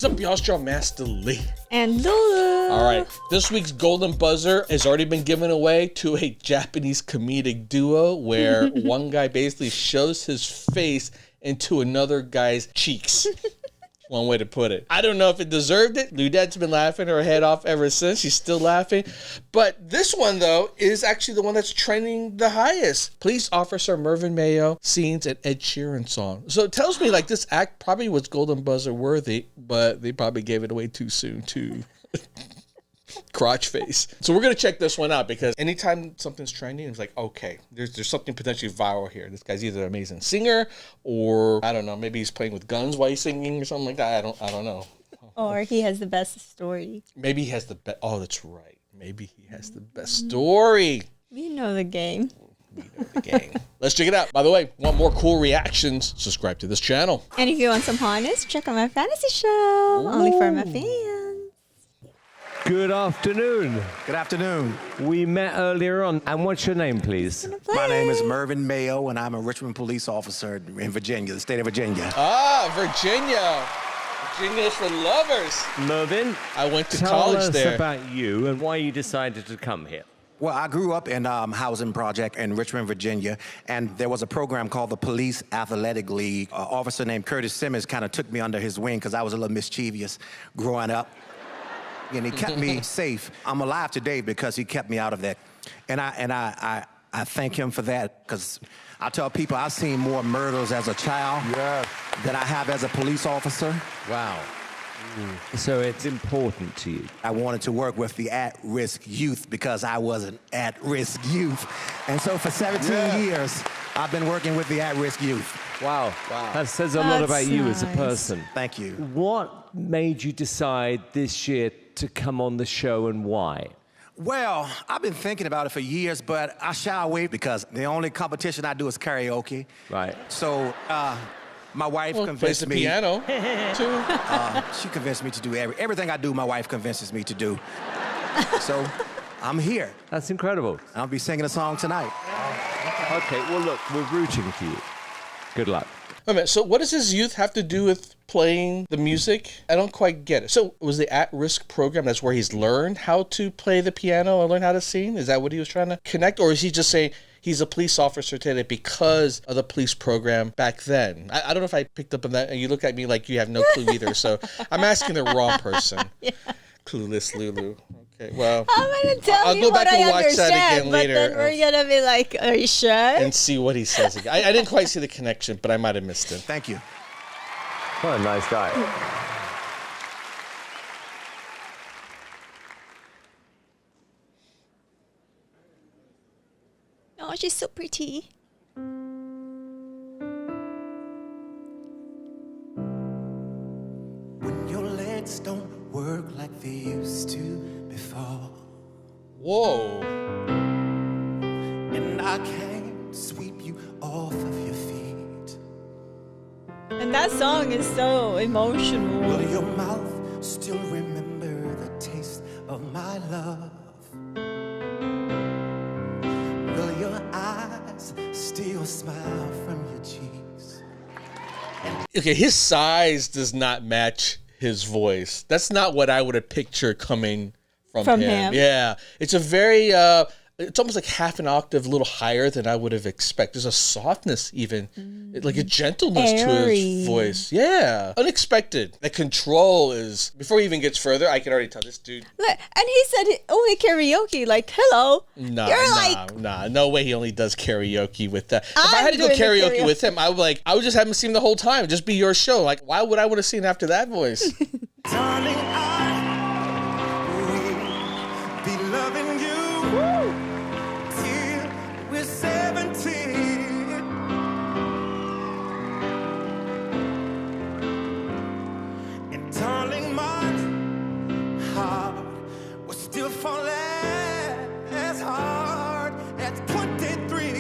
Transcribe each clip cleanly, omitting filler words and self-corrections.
What's up, y'all? It's your Master Lee. And Lulu. All right, this week's Golden Buzzer has already been given away to a Japanese comedic duo where one guy basically shows his face into another guy's cheeks. One way to put it. I don't know if it deserved it. Ludette's been laughing her head off ever since. She's still laughing. But this one, though, is actually the one that's trending the highest. Police Officer Mervin Mayo sings an Ed Sheeran song. So it tells me like this act probably was Golden Buzzer worthy, but they probably gave it away too soon too. Crotch face. So we're going to check this one out because anytime something's trending, it's like, okay, there's something potentially viral here. This guy's either an amazing singer or, I don't know, maybe he's playing with guns while he's singing or something like that. I don't know. Or he has the best story. Maybe he has the best. Oh, that's right. Maybe he has the best story. We know the game. We know the game. Let's check it out. By the way, want more cool reactions? Subscribe to this channel. And if you want some hotness, check out my fantasy show. Only for my fans. Good afternoon. Good afternoon. We met earlier on. And what's your name, please? My name is Mervin Mayo, and I'm a Richmond police officer in Virginia, the state of Virginia. Ah, Virginia. Virginia's for lovers. Mervin, I went to tell college us there. about you and why you decided to come here. Well, I grew up in housing project in Richmond, Virginia, and there was a program called the Police Athletic League. An officer named Curtis Simmons kind of took me under his wing because I was a little mischievous growing up. And he kept me safe. I'm alive today because he kept me out of that. And I thank him for that because I tell people I've seen more murders as a child than I have as a police officer. Wow. So it's important to you. I wanted to work with the at-risk youth because I was an at-risk youth. And so for 17 years, I've been working with the at-risk youth. Wow. That says a lot about you as a person. Thank you. What made you decide this year to come on the show and why? Well, I've been thinking about it for years, but I shy away because the only competition I do is karaoke. Right. So my wife convinced plays the me. piano too. She convinced me to do everything I do. My wife convinces me to do. So I'm here. That's incredible. I'll be singing a song tonight. Okay, well, look, we're rooting for you. Good luck. Wait a minute, so what does his youth have to do with playing the music? I don't quite get it. So was the at-risk program, that's where he's learned how to play the piano and learn how to sing? Is that what he was trying to connect? Or is he just saying he's a police officer today because of the police program back then? I don't know if I picked up on that. And you look at me like you have no clue either. So I'm asking the wrong person. Yeah. Clueless Lulu. Okay, well, I'm going to tell I'll you go what back and I watch understand, that again later. But then we're going to be like, are you sure? And see what he says again. I didn't quite see the connection, but I might have missed it. Thank you. What a nice guy. Oh, she's so pretty. When your legs don't work like they used to before, Whoa. and I can't sweep you off of your feet. And that song is so emotional. Will your mouth still remember the taste of my love? Will your eyes still smile from your cheeks? Okay, his size does not match his voice. That's not what I would have pictured coming from him. Yeah, it's a very, it's almost like half an octave a little higher than I would have expected. There's a softness even, like a gentleness to his voice. Yeah, unexpected. The control is, before he even gets further, I can already tell this dude. Look, and he said only karaoke, like, hello. No way he only does karaoke with that. If I I'm had to go doing the karaoke with him, I would just have him sing the whole time. It'd just be your show. Like, why would I want to sing after that voice? Darling, I will be loving you till we're 17. And darling, my heart will still fall as hard as 23.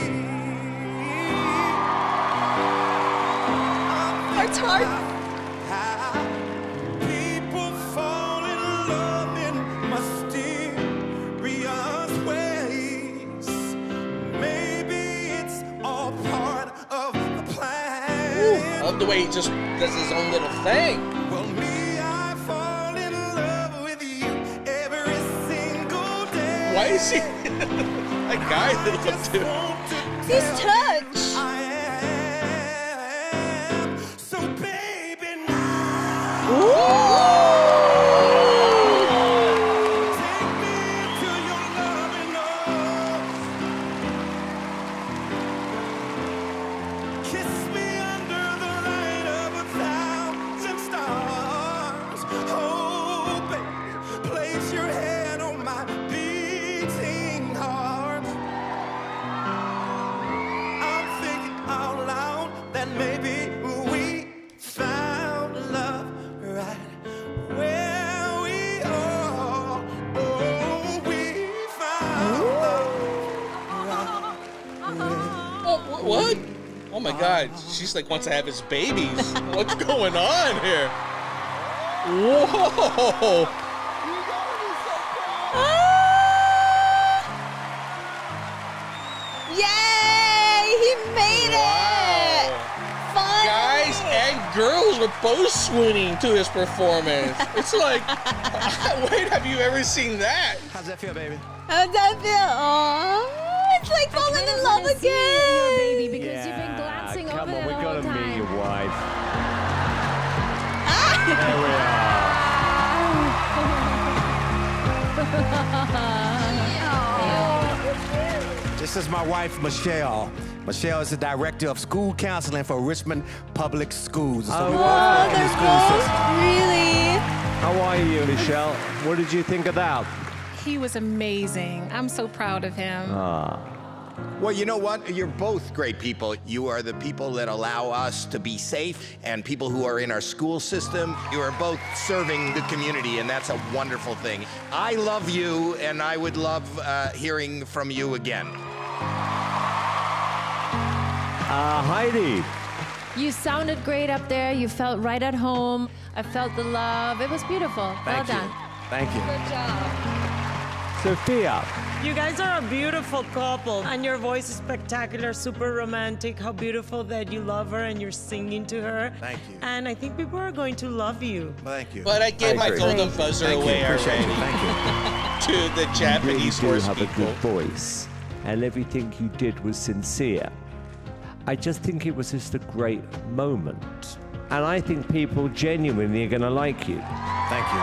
Heart's hard. People fall in love in mysterious ways. Maybe it's all part of the plan. I love the way he just does his own little thing. Well, me, I Why is he that guy that looked to? His touch. So baby now. Take me to your loving arms. Kiss me under the light of 1,000 stars. Oh, baby, place your head on my beating heart. I'm thinking out loud that maybe we found love right where we are. Oh, we found love. Oh, what? Oh my God, she's like wants to have his babies. What's going on here? Whoa! Yay! He made it! Finally! Guys and girls were both swooning to his performance. It's like, wait, have you ever seen that? How's that feel, baby? How'd that feel? Aww, it's like falling in love again. Baby, because you've been glancing come over on, it we all gotta the time. meet your wife. There we are. This is my wife, Michelle. Michelle is the director of school counseling for Richmond Public Schools. So we both Oh, work in the they're school both system. really. How are you, Michelle? What did you think of that? He was amazing. I'm so proud of him. Well, you know what? You're both great people. You are the people that allow us to be safe, and people who are in our school system. You are both serving the community, and that's a wonderful thing. I love you, and I would love hearing from you again. Heidi. You sounded great up there. You felt right at home. I felt the love. It was beautiful. Thank you. Well done. Thank you. Good job. Sophia. You guys are a beautiful couple, and your voice is spectacular, super romantic. How beautiful that you love her and you're singing to her. Thank you. And I think people are going to love you. Thank you. But I gave my agree. golden buzzer Thank away you. Appreciate already you. Thank you. to the You Japanese really do horse have people. a good voice, and everything you did was sincere. I just think it was just a great moment, and I think people genuinely are going to like you. Thank you.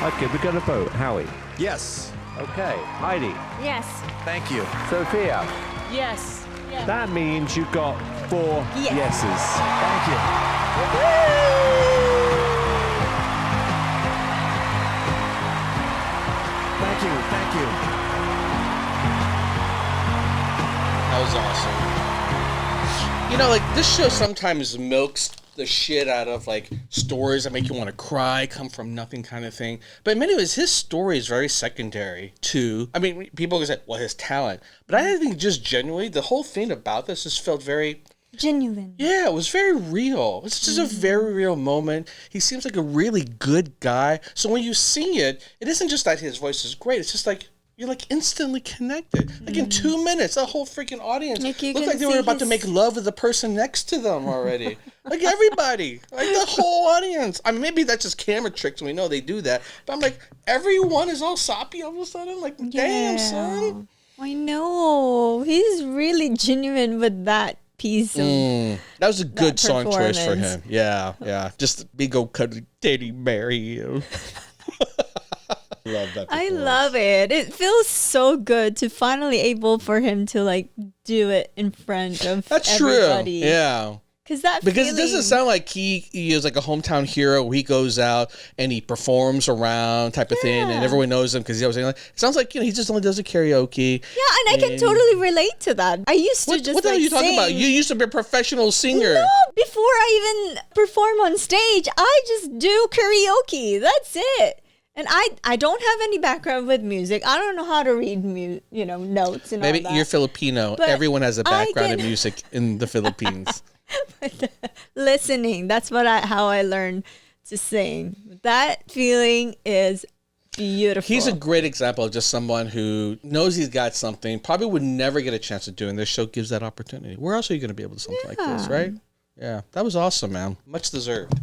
Okay, we're going to vote. Howie. Yes. Okay, Heidi. Yes. Thank you. Sophia. Yes. That means you got 4 yeses. Thank you. Thank you. Thank you. That was awesome. You know, like this show sometimes milks the shit out of like stories that make you want to cry, come from nothing kind of thing. But in many ways, his story is very secondary to, I mean, people can say, well, his talent. But I think just genuinely, the whole thing about this just felt very, Genuine. yeah, it was very real. It's just a very real moment. He seems like a really good guy. So when you see it, it isn't just that his voice is great. It's just like, you're like instantly connected. Like in 2 minutes, the whole freaking audience Like you looked can like they were see about to his- make love with the person next to them already. Like everybody, like the whole audience. I mean, maybe that's just camera tricks, and we know they do that. But I'm like, everyone is all soppy all of a sudden. Like, damn, son. I know. He's really genuine with that piece of. That was a good song choice for performance. him. Yeah, yeah. Just big old cuddly daddy marry you. Love that. I performance. love it. It feels so good to finally able for him to like do it in front of That's everybody. true. Yeah. Because that Because it feeling, doesn't sound like he is like a hometown hero where he goes out and he performs around type of thing and Yeah. everyone knows him because he always it sounds like he just only does a karaoke. Yeah, and I can totally relate to that. I used to What, just what the hell like are you talking about? sing. You used to be a professional singer. No, before I even perform on stage, I just do karaoke. That's it. And I don't have any background with music. I don't know how to read notes and Maybe all that. you're Filipino. But Everyone has a I background in can- music in the Philippines. Listening. That's how I learned to sing. That feeling is beautiful. He's a great example of just someone who knows he's got something, probably would never get a chance to do, and this show gives that opportunity. Where else are you going to be able to do something like this, right? Yeah, that was awesome, man. Much deserved.